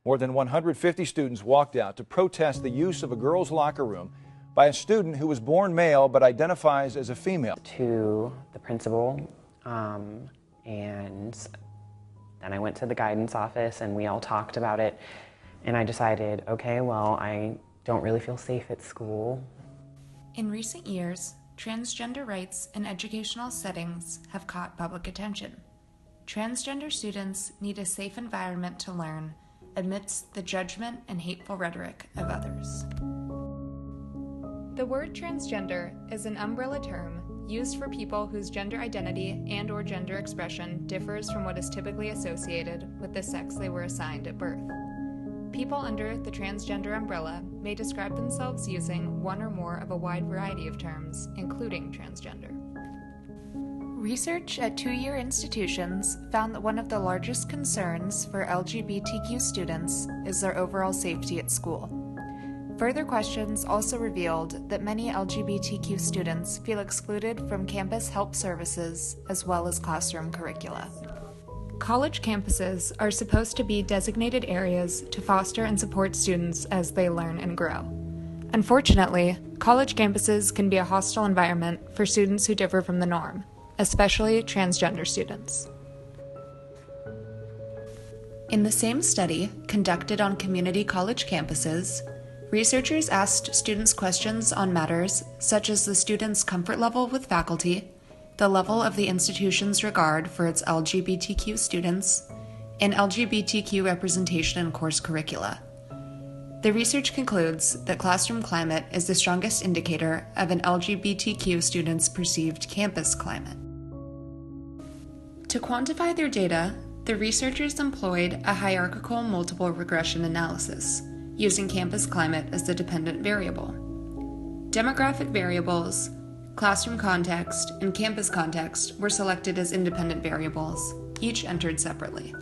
More than 150 students walked out to protest the use of a girls' locker room by a student who was born male but identifies as a female. To the principal, and then I went to the guidance office and we all talked about it, and I decided, okay, well, I don't really feel safe at school. In recent years, transgender rights in educational settings have caught public attention. Transgender students need a safe environment to learn amidst the judgment and hateful rhetoric of others. The word transgender is an umbrella term used for people whose gender identity and/or gender expression differs from what is typically associated with the sex they were assigned at birth. People under the transgender umbrella may describe themselves using one or more of a wide variety of terms, including transgender. Research at two-year institutions found that one of the largest concerns for LGBTQ students is their overall safety at school. Further questions also revealed that many LGBTQ students feel excluded from campus help services as well as classroom curricula. College campuses are supposed to be designated areas to foster and support students as they learn and grow. Unfortunately, college campuses can be a hostile environment for students who differ from the norm, especially transgender students. In the same study, conducted on community college campuses, researchers asked students questions on matters such as the student's comfort level with faculty, the level of the institution's regard for its LGBTQ students, and LGBTQ representation in course curricula. The research concludes that classroom climate is the strongest indicator of an LGBTQ student's perceived campus climate. To quantify their data, the researchers employed a hierarchical multiple regression analysis, using campus climate as the dependent variable. Demographic variables, classroom context, and campus context were selected as independent variables, each entered separately.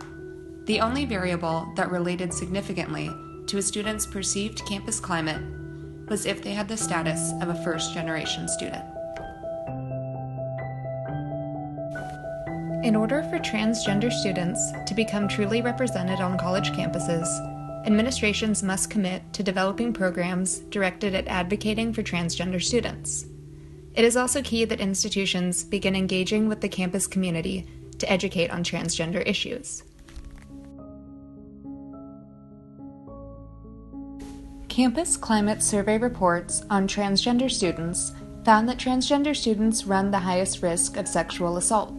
The only variable that related significantly to a student's perceived campus climate was if they had the status of a first-generation student. In order for transgender students to become truly represented on college campuses, administrations must commit to developing programs directed at advocating for transgender students. It is also key that institutions begin engaging with the campus community to educate on transgender issues. Campus climate survey reports on transgender students found that transgender students run the highest risk of sexual assault.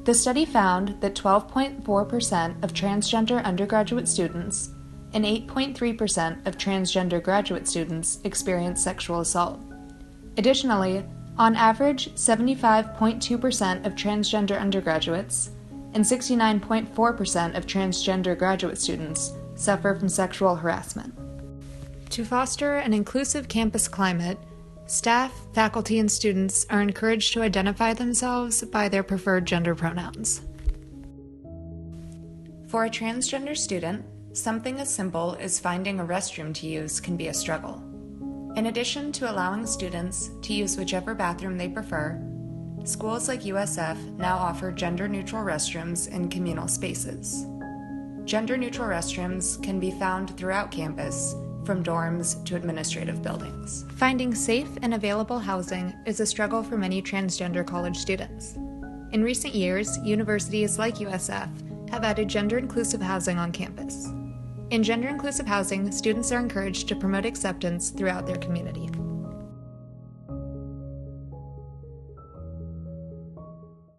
The study found that 12.4% of transgender undergraduate students and 8.3% of transgender graduate students experience sexual assault. Additionally, on average, 75.2% of transgender undergraduates and 69.4% of transgender graduate students suffer from sexual harassment. To foster an inclusive campus climate, staff, faculty, and students are encouraged to identify themselves by their preferred gender pronouns. For a transgender student, something as simple as finding a restroom to use can be a struggle. In addition to allowing students to use whichever bathroom they prefer, schools like USF now offer gender-neutral restrooms in communal spaces. Gender-neutral restrooms can be found throughout campus, from dorms to administrative buildings. Finding safe and available housing is a struggle for many transgender college students. In recent years, universities like USF have added gender-inclusive housing on campus. In gender-inclusive housing, students are encouraged to promote acceptance throughout their community.